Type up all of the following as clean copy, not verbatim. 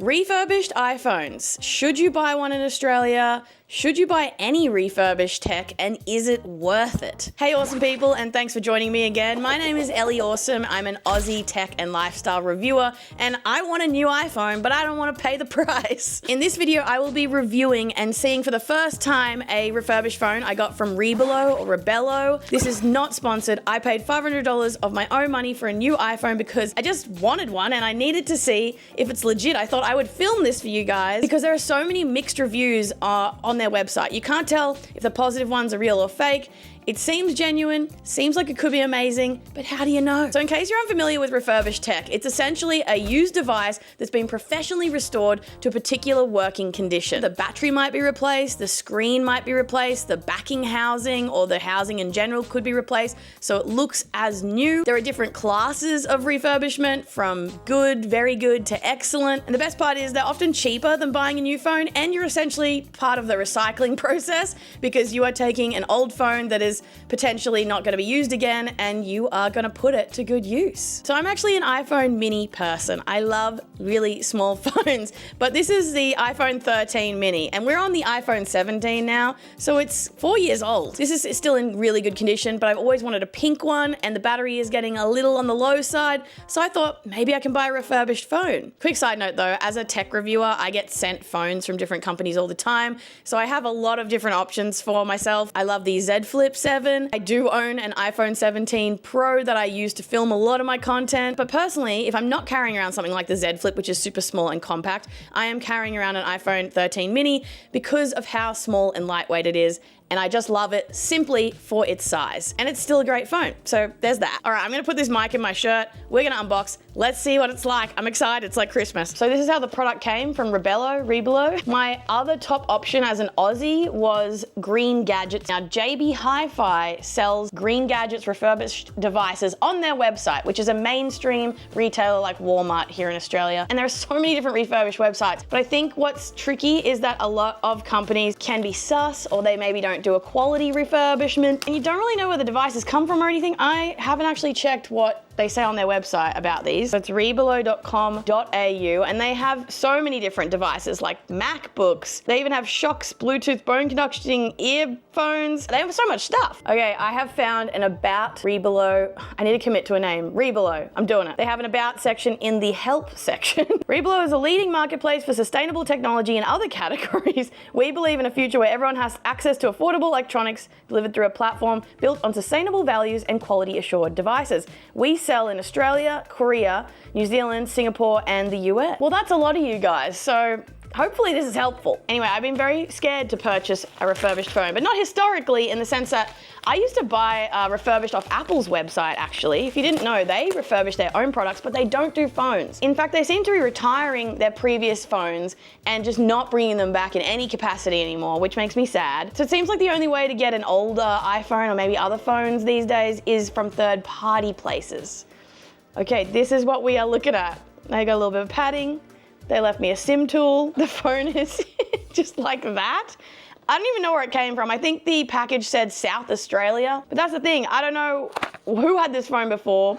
Refurbished iPhones. Should you buy one in Australia? Should you buy any refurbished tech, and is it worth it? Hey awesome people, and thanks for joining me again. My name is Elly Awesome. I'm an Aussie tech and lifestyle reviewer, and I want a new iPhone, but I don't want to pay the price. In this video, I will be reviewing and seeing for the first time a refurbished phone I got from Reebelo or Reebelo. This is not sponsored. I paid $500 of my own money for a new iPhone because I just wanted one and I needed to see if it's legit. I thought I would film this for you guys because there are so many mixed reviews on their website. You can't tell if the positive ones are real or fake. It seems genuine, seems like it could be amazing, but how do you know? So in case you're unfamiliar with refurbished tech, it's essentially a used device that's been professionally restored to a particular working condition. The battery might be replaced, the screen might be replaced, the backing housing or the housing in general could be replaced, so it looks as new. There are different classes of refurbishment, from good, very good to excellent, and the best part is they're often cheaper than buying a new phone, and you're essentially part of the recycling process because you are taking an old phone that is potentially not going to be used again and you are going to put it to good use. So I'm actually an iPhone mini person. I love really small phones, but this is the iPhone 13 mini and we're on the iPhone 17 now, so it's 4 years old. This is still in really good condition, but I've always wanted a pink one and the battery is getting a little on the low side, so I thought maybe I can buy a refurbished phone. Quick side note though, as a tech reviewer, I get sent phones from different companies all the time, so I have a lot of different options for myself. I love the Z Flip 7. I do own an iPhone 17 Pro that I use to film a lot of my content, but personally, if I'm not carrying around something like the Z Flip, which is super small and compact, I am carrying around an iPhone 13 mini because of how small and lightweight it is, and I just love it simply for its size. And it's still a great phone, so there's that. All right, I'm gonna put this mic in my shirt, we're gonna unbox, let's see what it's like. I'm excited, it's like Christmas. So this is how the product came from Reebelo. My other top option as an Aussie was Green Gadgets. Now JB Hi-Fi sells Green Gadgets refurbished devices on their website, which is a mainstream retailer like Walmart here in Australia. And there are so many different refurbished websites, but I think what's tricky is that a lot of companies can be sus, or they maybe don't do a quality refurbishment, and you don't really know where the devices come from or anything. I haven't actually checked what they say on their website about these. So it's reebelo.com.au, and they have so many different devices like MacBooks. They even have Shocks, Bluetooth bone conducting earphones. They have so much stuff. Okay, I have found an about Reebelo. I need to commit to a name. Reebelo, I'm doing it. They have an about section in the help section. Reebelo is a leading marketplace for sustainable technology and other categories. We believe in a future where everyone has access to affordable electronics delivered through a platform built on sustainable values and quality assured devices. We sell in Australia, Korea, New Zealand, Singapore, and the US. Well, that's a lot of you guys, so hopefully this is helpful. Anyway, I've been very scared to purchase a refurbished phone, but not historically, in the sense that I used to buy refurbished off Apple's website, actually. If you didn't know, they refurbish their own products, but they don't do phones. In fact, they seem to be retiring their previous phones and just not bringing them back in any capacity anymore, which makes me sad. So it seems like the only way to get an older iPhone or maybe other phones these days is from third-party places. Okay, this is what we are looking at. They got a little bit of padding. They left me a SIM tool. The phone is just like that. I don't even know where it came from. I think the package said South Australia, but that's the thing. I don't know who had this phone before,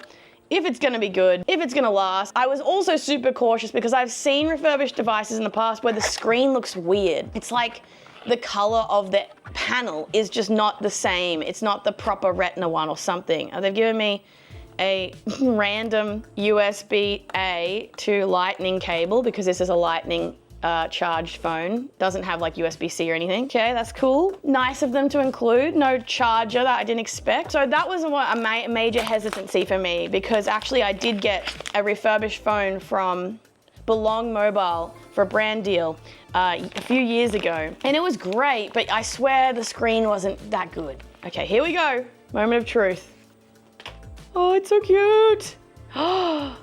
if it's gonna be good, if it's gonna last. I was also super cautious because I've seen refurbished devices in the past where the screen looks weird. It's like the color of the panel is just not the same. It's not the proper Retina one or something. They've given me a random USB-A to lightning cable because this is a lightning charged phone. Doesn't have like USB-C or anything. Okay, that's cool. Nice of them to include. No charger that I didn't expect. So that was a major hesitancy for me because actually I did get a refurbished phone from Belong Mobile for a brand deal a few years ago. And it was great, but I swear the screen wasn't that good. Okay, here we go. Moment of truth. Oh, it's so cute. Oh,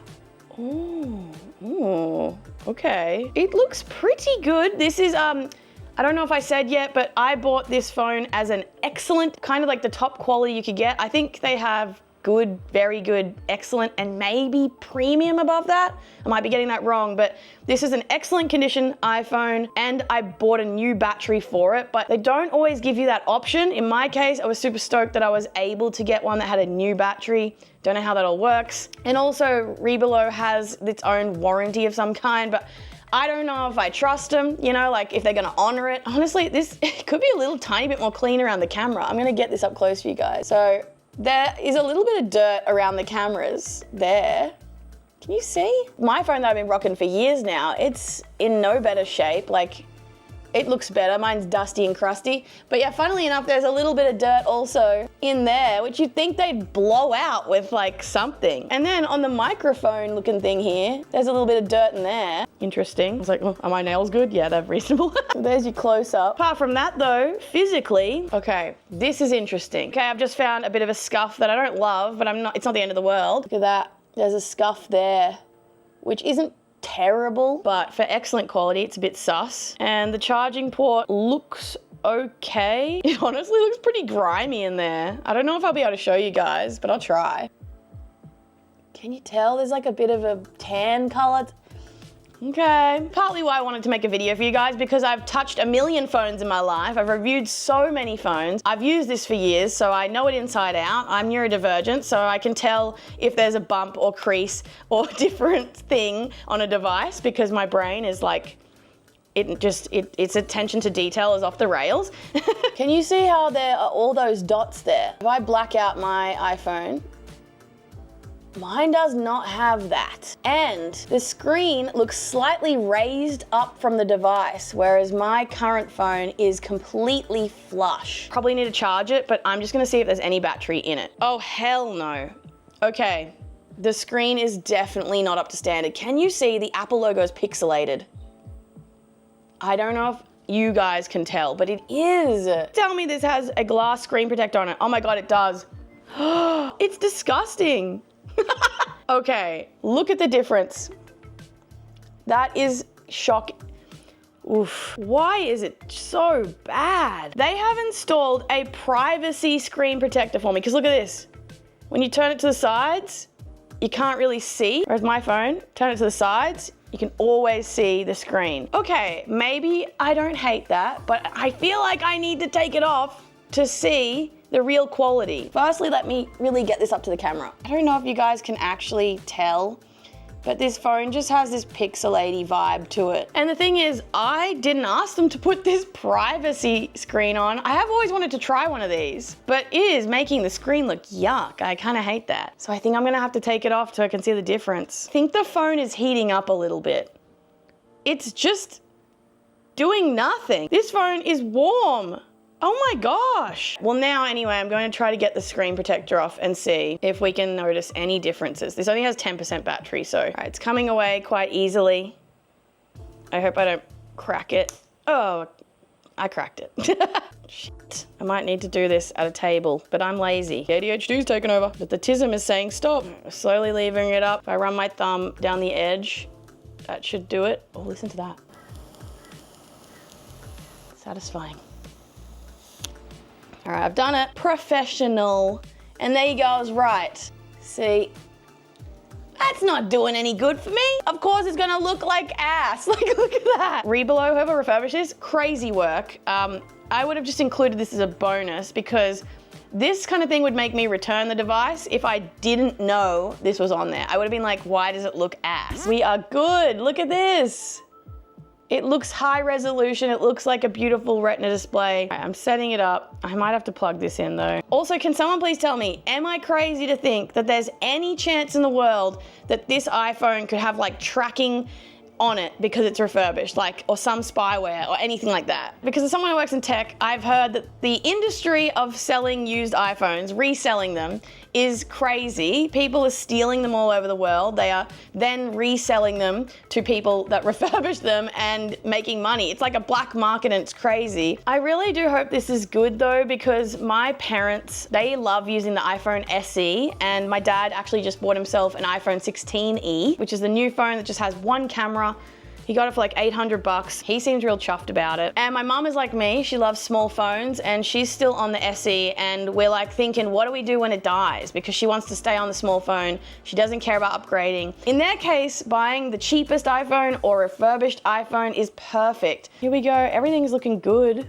okay. It looks pretty good. This is, I don't know if I said yet, but I bought this phone as an excellent, kind of like the top quality you could get. I think they have good, very good, excellent, and maybe premium above that. I might be getting that wrong, but this is an excellent condition iPhone, and I bought a new battery for it, but they don't always give you that option. In my case, I was super stoked that I was able to get one that had a new battery. Don't know how that all works. And also, Reebelo has its own warranty of some kind, but I don't know if I trust them, you know, like if they're gonna honor it. Honestly, this could be a little tiny bit more clean around the camera. I'm gonna get this up close for you guys. So there is a little bit of dirt around the cameras there. Can you see? My phone that I've been rocking for years now, it's in no better shape. Like, it looks better. Mine's dusty and crusty. But yeah, funnily enough, there's a little bit of dirt also in there, which you'd think they'd blow out with like something. And then on the microphone looking thing here, there's a little bit of dirt in there. Interesting. I was like, oh, are my nails good? Yeah, they're reasonable. There's your close up. Apart from that though, physically, okay, this is interesting. Okay, I've just found a bit of a scuff that I don't love, but it's not the end of the world. Look at that. There's a scuff there, which isn't terrible, but for excellent quality, it's a bit sus. And the charging port looks okay. It honestly looks pretty grimy in there. I don't know if I'll be able to show you guys, but I'll try. Can you tell there's like a bit of a tan color? Okay. Partly why I wanted to make a video for you guys, because I've touched a million phones in my life. I've reviewed so many phones. I've used this for years, so I know it inside out. I'm neurodivergent, so I can tell if there's a bump or crease or different thing on a device, because my brain is like, its attention to detail is off the rails. Can you see how there are all those dots there? If I black out my iPhone, mine does not have that. And the screen looks slightly raised up from the device, whereas my current phone is completely flush. Probably need to charge it, but I'm just gonna see if there's any battery in it. Oh, hell no. Okay, the screen is definitely not up to standard. Can you see the Apple logo is pixelated? I don't know if you guys can tell, but it is. Tell me this has a glass screen protector on it. Oh my God, it does. It's disgusting. Okay, look at the difference. That is shocking. Oof. Why is it so bad? They have installed a privacy screen protector for me, because look at this. When you turn it to the sides, you can't really see. Whereas my phone, turn it to the sides, you can always see the screen. Okay, maybe I don't hate that, but I feel like I need to take it off to see the real quality. Firstly, let me really get this up to the camera. I don't know if you guys can actually tell, but this phone just has this pixelaty vibe to it. And the thing is, I didn't ask them to put this privacy screen on. I have always wanted to try one of these, but it is making the screen look yuck. I kind of hate that. So I think I'm gonna have to take it off so I can see the difference. I think the phone is heating up a little bit. It's just doing nothing. This phone is warm. Oh my gosh. Well, now anyway, I'm going to try to get the screen protector off and see if we can notice any differences. This only has 10% battery, so all right, it's coming away quite easily. I hope I don't crack it. Oh, I cracked it. Shit. I might need to do this at a table, but I'm lazy. The ADHD's taken over, but the tism is saying stop. Slowly leaving it up. If I run my thumb down the edge, that should do it. Oh, listen to that. Satisfying. All right, I've done it. Professional. And there you go, I was right. See, that's not doing any good for me. Of course it's gonna look like ass. Like, look at that. Reebelo, whoever refurbished this, crazy work. I would have just included this as a bonus, because this kind of thing would make me return the device if I didn't know this was on there. I would have been like, why does it look ass? We are good, look at this. It looks high resolution. It looks like a beautiful retina display. I'm setting it up. I might have to plug this in though. Also, can someone please tell me, am I crazy to think that there's any chance in the world that this iPhone could have like tracking on it because it's refurbished, like, or some spyware or anything like that? Because as someone who works in tech, I've heard that the industry of selling used iPhones, reselling them, is crazy. People are stealing them all over the world. They are then reselling them to people that refurbish them and making money. It's like a black market and it's crazy. I really do hope this is good though, because my parents, they love using the iPhone SE, and my dad actually just bought himself an iPhone 16e, which is the new phone that just has one camera. He got it for like 800 bucks. He seems real chuffed about it. And my mom is like me, she loves small phones, and she's still on the SE, and we're like thinking, what do we do when it dies? Because she wants to stay on the small phone. She doesn't care about upgrading. In their case, buying the cheapest iPhone or refurbished iPhone is perfect. Here we go, everything's looking good.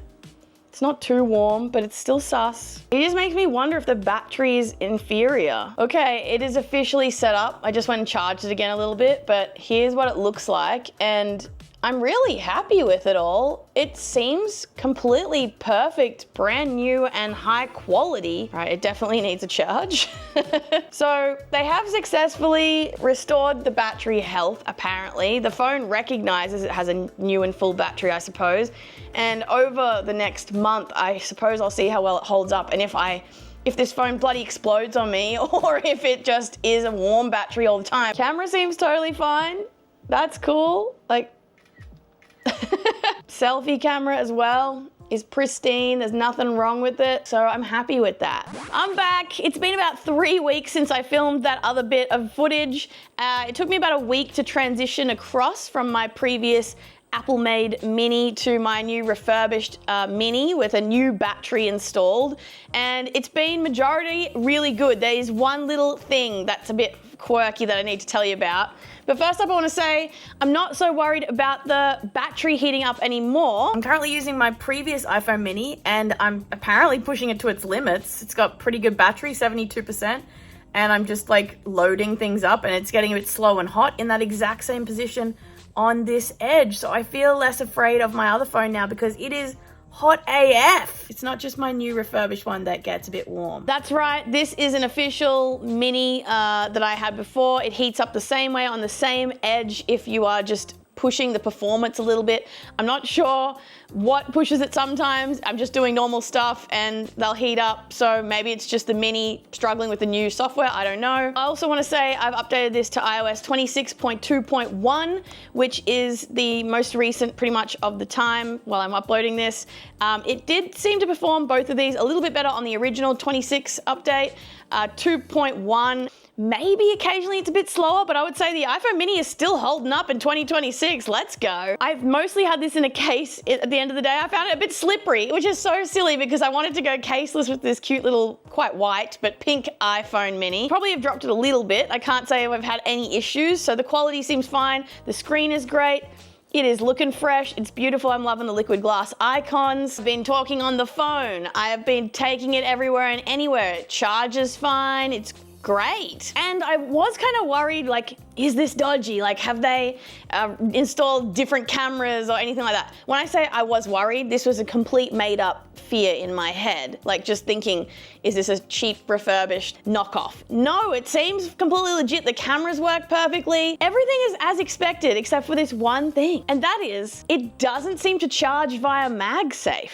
It's not too warm, but it's still sus. It just makes me wonder if the battery is inferior. Okay, it is officially set up. I just went and charged it again a little bit, but here's what it looks like. And I'm really happy with it all. It seems completely perfect, brand new and high quality. Right, it definitely needs a charge. So they have successfully restored the battery health, apparently. The phone recognizes it has a new and full battery, I suppose. And over the next month, I suppose I'll see how well it holds up, and if this phone bloody explodes on me, or if it just is a warm battery all the time. Camera seems totally fine. That's cool. Like, selfie camera as well is pristine. There's nothing wrong with it. So I'm happy with that. I'm back. It's been about 3 weeks since I filmed that other bit of footage. It took me about a week to transition across from my previous Apple-made Mini to my new refurbished Mini with a new battery installed, and it's been majority really good. There's one little thing that's a bit quirky that I need to tell you about. But first up, I want to say I'm not so worried about the battery heating up anymore. I'm currently using my previous iPhone Mini, and I'm apparently pushing it to its limits. It's got pretty good battery, 72%, and I'm just like loading things up, and it's getting a bit slow and hot in that exact same position on this edge. So I feel less afraid of my other phone now because it is hot AF. It's not just my new refurbished one that gets a bit warm. That's right, this is an official Mini that I had before. It heats up the same way on the same edge if you are just pushing the performance a little bit. I'm not sure what pushes it sometimes. I'm just doing normal stuff and they'll heat up. So maybe it's just the Mini struggling with the new software. I don't know. I also want to say I've updated this to iOS 26.2.1, which is the most recent pretty much of the time while I'm uploading this. It did seem to perform both of these a little bit better on the original 26 update. 2.1, maybe occasionally it's a bit slower, but I would say the iPhone Mini is still holding up in 2026. Let's go. I've mostly had this in a case at the end of the day. I found it a bit slippery, which is so silly because I wanted to go caseless with this cute little, quite white, but pink iPhone Mini. Probably have dropped it a little bit. I can't say I've had any issues, so the quality seems fine. The screen is great. It is looking fresh, it's beautiful, I'm loving the liquid glass icons. I've been talking on the phone, I have been taking it everywhere and anywhere. It charges fine, it's great. And I was kind of worried, like, is this dodgy? Like, have they installed different cameras or anything like that? When I say I was worried, this was a complete made up fear in my head. Like, just thinking, is this a cheap refurbished knockoff? No, it seems completely legit. The cameras work perfectly. Everything is as expected except for this one thing. And that is, it doesn't seem to charge via MagSafe.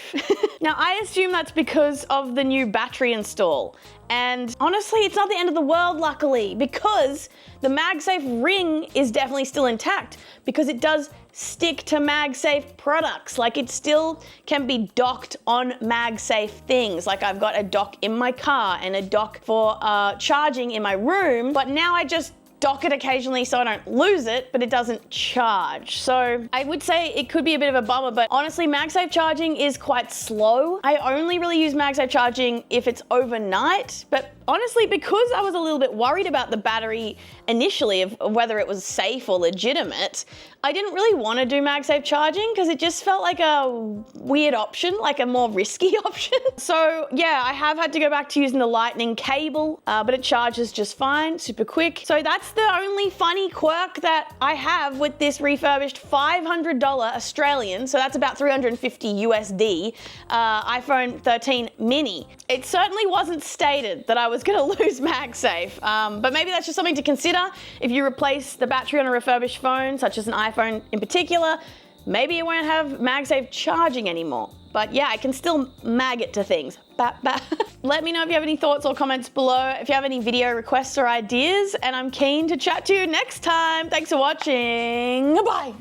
Now, I assume that's because of the new battery install. And honestly, it's not the end of the world, luckily, because the MagSafe ring is definitely still intact because it does stick to MagSafe products. Like, it still can be docked on MagSafe things. Like, I've got a dock in my car and a dock for charging in my room, but now I just dock it occasionally so I don't lose it, but it doesn't charge. So I would say it could be a bit of a bummer, but honestly, MagSafe charging is quite slow. I only really use MagSafe charging if it's overnight, but honestly, because I was a little bit worried about the battery initially of whether it was safe or legitimate, I didn't really want to do MagSafe charging because it just felt like a weird option, like a more risky option. So yeah, I have had to go back to using the lightning cable, but it charges just fine, super quick. So that's the only funny quirk that I have with this refurbished $500 Australian, so that's about 350 USD, iPhone 13 Mini. It certainly wasn't stated that I was going to lose MagSafe, but maybe that's just something to consider. If you replace the battery on a refurbished phone, such as an iPhone in particular, maybe you won't have MagSafe charging anymore. But yeah, I can still mag it to things. Let me know if you have any thoughts or comments below, if you have any video requests or ideas, and I'm keen to chat to you next time. Thanks for watching. Bye.